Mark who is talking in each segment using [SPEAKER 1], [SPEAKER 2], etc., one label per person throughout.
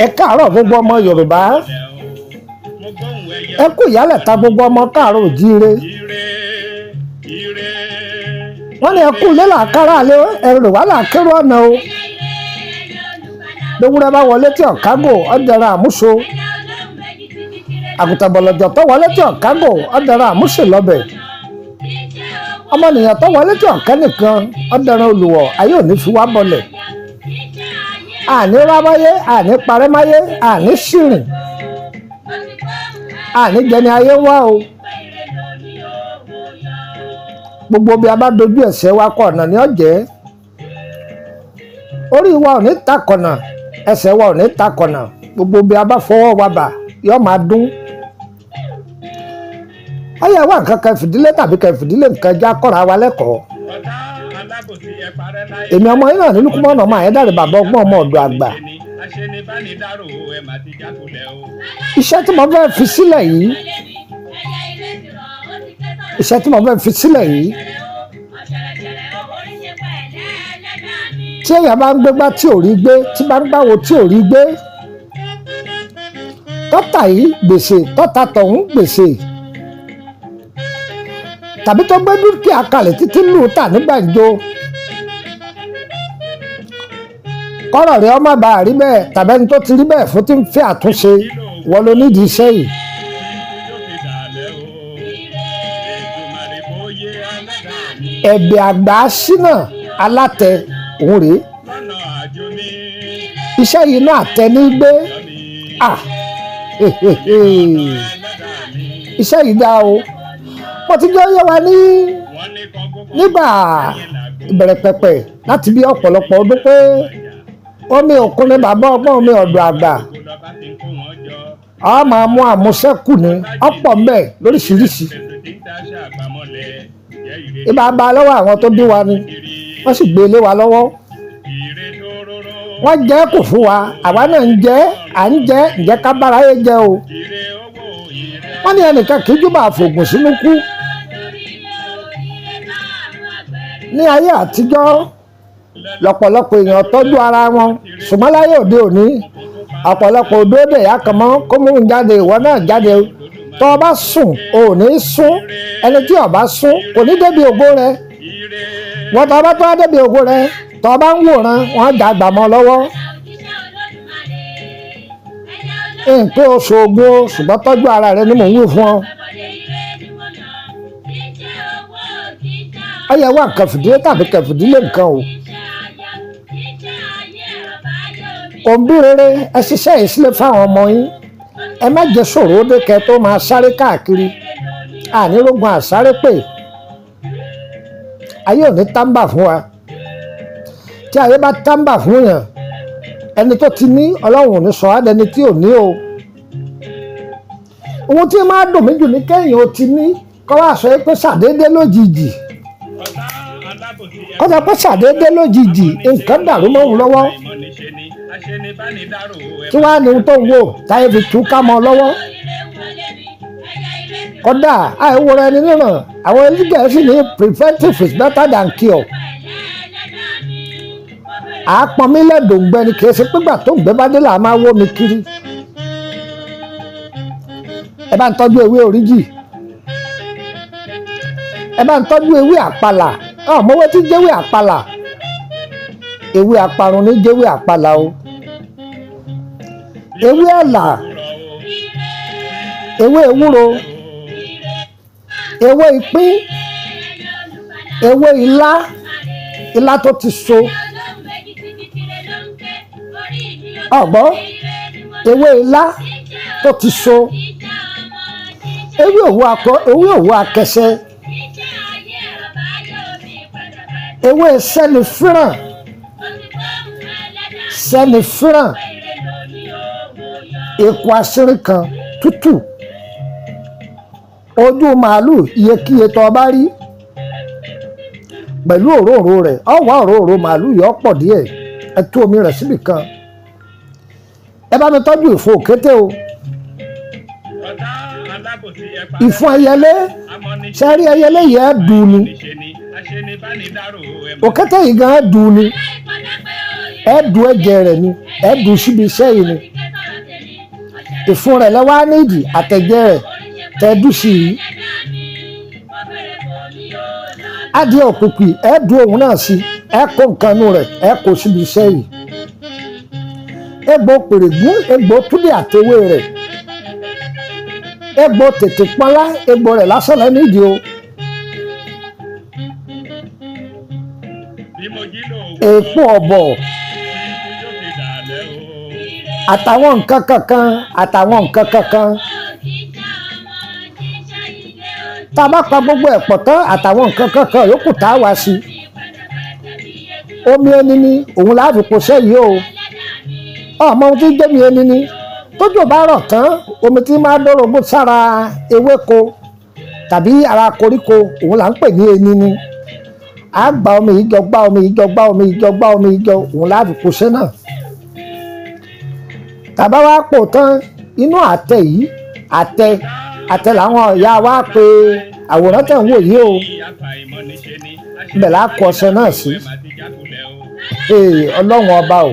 [SPEAKER 1] Ẹ káàárọ̀ gbogbo ọmọ Yorùbá, ẹ kú ìyálẹ̀ta gbogbo ọmọ káàárọ̀ òjíire. Wọ́n ní ẹ kú ilé làkàrà lé ẹrù wà lákèrò ọ̀nà o. Gbẹ̀wúrẹ́ bá wọlé tí ọ̀kágò ọ̀dẹ̀rẹ̀ àmúso. Àgùntàn bọ̀lọ̀jọ̀ tó wọlé tí ọ̀kágò ọ̀dẹ̀rẹ̀ àmúṣe lọ́bẹ̀. Ọmọnìyàn tó wọlé tí ọ̀kẹ́ nìkan ọ̀dẹ̀rẹ̀ olùwọ̀ ayé òní fi wá bọlẹ̀. Àní rábáyé, àní parẹ́máyé, àní ṣìrìn, àní jẹni ayé wá o. Gbogbo bí a bá dojú ẹsẹ̀ wa kọ ọ̀nà ní ọ̀jẹ́. Orí wa ò ní takọ̀nà, ẹsẹ̀ wa ò ní takọ̀nà. Gbogbo bí a bá fọwọ́ wa bà yóò máa dún. Ọyẹ wà nǹkan kan fìdílé tàbí kan fìdílé nǹkan já kọ́ra wa lẹ́kọ̀ọ́. Èmi ọmọ yín náà ní Lukumanu ọmọ Ayédáre bàbá ọgbọ́n ọmọ ọ̀dọ̀ àgbà. Iṣẹ́ tí mo fẹ́ fi sílẹ̀ yìí, tí èèyàn bá ń gbégbá tí ò rí gbé, tí bá ń gbáwo tí ò rí gbé, tọ́ta yìí gbèsè, tọ́ta tọ̀hún gbèsè, tàbí tó gbé dúkìá kalẹ̀ títí lù tà ní gbàǹjo, kọ́rọ̀ rẹ̀ ọmọ bá rí bẹ́ẹ̀ tàbí ẹni tó ti rí bẹ́ẹ̀ fún tí ń fẹ́ àtúnṣe wọ́n ló nídìí iṣẹ́ yìí. Ẹ̀bẹ̀ àgbà ṣínà alátẹ òun rèé. Iṣẹ́ yìí náà tẹ ní gbé. Iṣẹ́ yìí dá o. Wọ́n ti jẹ́ yẹ wa nígbà ìbẹ̀rẹ̀ pẹ̀pẹ̀ láti bí ọ̀pọ̀lọpọ̀ ọdún pé omi òkun ni bàbá ọgbọ́n omi ọ̀dọ̀ àgbà. A máa mú àmúṣẹ́kù ní ọ̀pọ̀ mbẹ́ lóríṣiríṣi. Ibà bá lọ́wọ́ àwọn tó bí wa ni wọ́n sì gbé lé wa lọ́wọ́. Wọ́n jẹ́ kò fún wa, àwa náà ń jẹ́, à ń jẹ́, ǹjẹ́ ká bára yé jẹ́ o. Wọ́n ní ẹnìkan kì í júbà fògùn sínú kú. Ní ayé àtijọ́ lọ́pọ̀lọpọ̀ èèyàn tọ́jú ara wọn, ṣùgbọ́n láyé òde òní ọ̀pọ̀lọpọ̀ òdòdó ìyá kan mọ́ kó mú un jáde, ìwọ náà jáde. Tó o bá sùn o ò ní sún, ẹni tí o bá sún kò ní débi ògo rẹ. Wọ́n tó o bá tó wá débi ògo rẹ, tó o bá ń wòran wọ́n já gbà mọ́ lọ́wọ́. Nǹkan oṣù ogun o, ṣùgbọ́n tọ́jú ara rẹ ni mò ń wí fún ọ. Ọyẹ wà nǹkan fìdílé tàbí nǹkan fìdílé nǹkan o. Òǹbí rere ẹ ṣiṣẹ́ yìí sílẹ̀ fáwọn ọmọ yín. Ẹ má jẹ́ sọ̀rọ̀ ó dé kẹ́ tó máa sáré káàkiri. Ànírógun àsáré pè. Ayé ò ní tábà fún wa. Tí ayé bá tábà fún yàn, ẹni tó ti ní Ọlọ́run ò ní sọ á dẹni tí ò ní o. Ohun tí máa dùn mí jù ní kẹ́yìn ó ti ní kọ́ wá sọ pé ṣàdédé lójijì. Kọ́sà pé ṣàdédé lójijì nǹkan dàrú mọ́ òun lọ́wọ́. Kí wàá ní ohun tó ń wò táyé fi tú ká mọ́ ọ lọ́wọ́. Kódà àìwòrán ẹni níràn àwọn Gẹ̀ẹ́sì ní preventive is better than cure. Àápọnmílẹ̀ dòǹgbẹ ni kì í ṣe pégbà tó ń gbé bá dé là máa wó mi kiri. Ẹ bá ń tọ́jú ewé oríjì. Ẹ bá ń tọ́jú ewé àpàlà. Mọ́wé tí jẹ́wé àpàlà. Ewé àparun ní jẹ́wé àpàlà o. Ewé ẹ̀là. Ewé ewúro. Ewé ìpín. Ewé ilá. Ilá tó ti so. Ọ̀gbọ́n. Ewé ilá tó ti so. Ewé òwú akẹsẹ. Ewé sẹ́nifíràn. Èkó àṣírí kan tútù. Ojú màálù iyekíye tó bá rí pẹ̀lú òróró rẹ̀, ọ̀wá òróró màálù yọ pọ̀ díẹ̀, ẹ tú omi rẹ̀ síbì kan. Ẹ bá mi tọ́jú ìfun òkété o. Ìfun ẹyẹlé, sẹ́rí ẹyẹlé yẹ dùn ni. Òkété yìí gan dùn ni. Ẹ dùn ẹ̀jẹ̀ rẹ̀ ni. ẹ dùn síbi iṣẹ́ yìí ni ìfun rẹ̀ lẹ́wọ́ á nídìí àtẹ̀jẹ́ rẹ̀ tẹ́ dùn sí yìí adìẹ òkùnkùn ẹ dùn òun náà sí ẹ kó nǹkan nù rẹ̀ ẹ kó síbi iṣẹ́ yìí egbò pèrègún egbò túbí àtẹwé rẹ̀ egbò tètè pọ́nlá egbò rẹ̀ lásán lẹ́ nídìí o èèpo ọ̀bọ̀ àtàwọn nǹkan kankan tá a bá pa gbogbo ẹ̀ pọ̀ tán àtàwọn nǹkan kankan yòókù tá a wá sí omi ẹni ni òun láàfin kò sẹ́yìí o ọmọ ohun tí ń gbẹ́mi ẹni ni tójò bá rọ̀ tán omi tí máa dọ́rọ̀gbó sára ewéko tàbí ara koríko òun là ń pè ní ẹni ni a gba omi yìí jọ gbá omi yìí jọ gbá omi yìí jọ gbá omi yìí jọ òun láàfin kò sẹ́ náà tàbá wá pò tán inú àtẹ yìí àtẹ làwọn ìyá wa pé àwòrán tẹ̀ ń wò yìí o ibẹ̀ là á kọ ọṣẹ náà sí ọlọ́run ọba o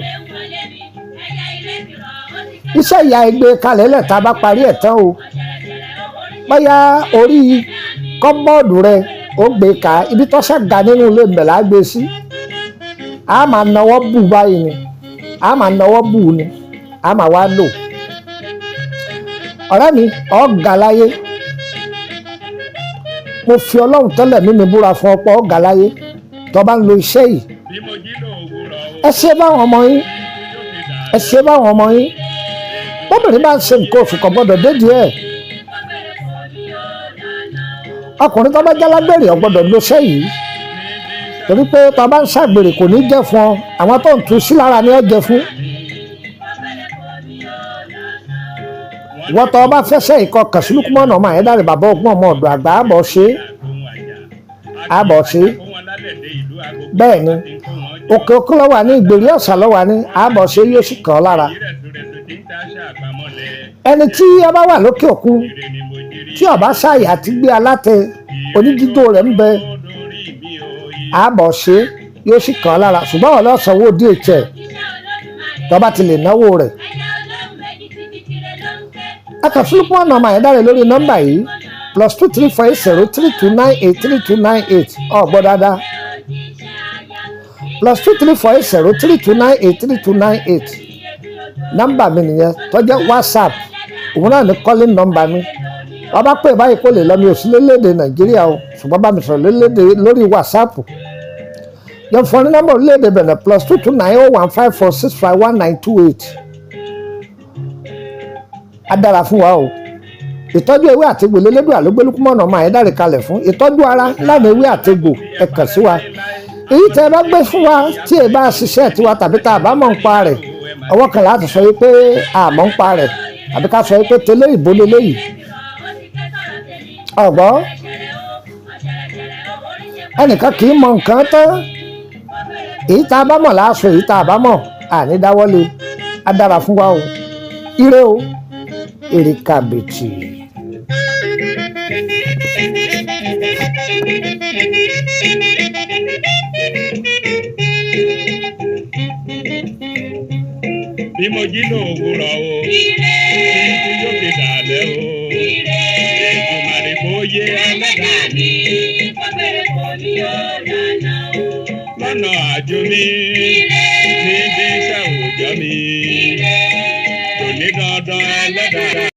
[SPEAKER 1] iṣẹ́ ìyá ẹgbẹ́ kalẹ̀ lẹ̀ tá a bá parí ẹ̀ tán o bóyá orí kọ́bọ́ọ̀dù rẹ ó gbé ka ibi tó ṣàga nínú ilé ibẹ̀ là á gbé sí a máa nawọ́ bù báyìí ni a máa nawọ́ bù ni a máa wá lò ọ̀rẹ́ mi ọ̀gá láyé mo fi ọlọ́run tẹ́lẹ̀ mímí búra fún ọ̀pọ̀ ọ̀gá láyé tó bá ń lo iṣẹ́ yìí ẹ ṣe báwọn ọmọ yín ẹ ṣe báwọn ọmọ yín bóbìnrin bá ń ṣe nǹkan oṣù kan gbọ́dọ̀ dédìí ẹ̀ ọkùnrin tó bá jálágbèrè ò gbọ́dọ̀ lo iṣẹ́ yìí torí pé tó bá ń ṣàgbèrè kò ní jẹ́ fún ọ àwọn tó ń tu sí lára ni ó jẹ fún. wọ́n tọ́ ọba fẹsẹ̀ ikọ̀ kàṣílùkùmọ́nà ọmọ àyẹ́dàrẹ́ bàbá ọgbọ́n ọmọ ọ̀dọ̀ àgbà àbọ̀ ṣe bẹ́ẹ̀ ni òkè òkú lọ́wọ́ ní ìgbèrí ọ̀sà lọ́wọ́ ní àbọ̀ ṣe yóò sì kàn ọ́ lára ẹni tí ọba wà lókè òkun tí ọba ṣàyà àti gbé alátẹ onídídó rẹ̀ ń bẹ àbọ̀ ṣe yóò sì kàn ọ́ lára ṣùgbọ́n ọlọ́sànwó DHL tọ́ba ti lè náwó rẹ̀ akàfílùpọ̀nà ọmọ àyẹ̀dáre lórí nọ́mbà yìí +2348032983298 ọ̀gbọ́n dáadáa +2348032983298 nọ́mbà mi nìyẹn tó jẹ́ WhatsApp òun náà ní calling nọ́mbà mi wọ́n bá pè báyìí kó lè lọ mi ò sí lélédè Nàìjíríà o ṣùgbọ́n bá mi sọ̀rọ̀ lélédè lórí WhatsApp yẹn fún ní nọ́mbà orílẹ̀-èdè Benin +2290154651928 á dára fún wa o ìtọ́jú ewé àtegbò lélẹ́dùn àlógbélúkúmọ̀nà ọmọ àyẹ́dàrẹ́ kalẹ̀ fún ìtọ́jú ara lánàá ewé àtegbò ẹ kàn sí wa èyí tẹ́ ẹ bá gbé fún wa tí ẹ bá ṣiṣẹ́ tiwa tàbí tá a bá mọ̀ ń pa rẹ̀ ọwọ́ kan láti sọ yìí pé àmọ́ ń pa rẹ̀ àbí ká sọ yìí pé tẹ́lẹ̀ ìbò lélẹ́yìí ọ̀gbọ́n ẹnìkan kì í mọ nǹkan tán èyí tá a bá mọ̀ láàṣọ èyí tá a bá mọ̀ àní dáwọ́lé á dára fún wa o ire o èrè kàbìtì.
[SPEAKER 2] Bí mo jí lòwúrọ̀ o títí yóò fi dàlẹ́ o Èdùmàrè kó yé ẹlẹ́dàá mi lọ́nà àjò mi níbi iṣẹ́ òòjọ́ mi tòní dandan ẹlẹ́dàá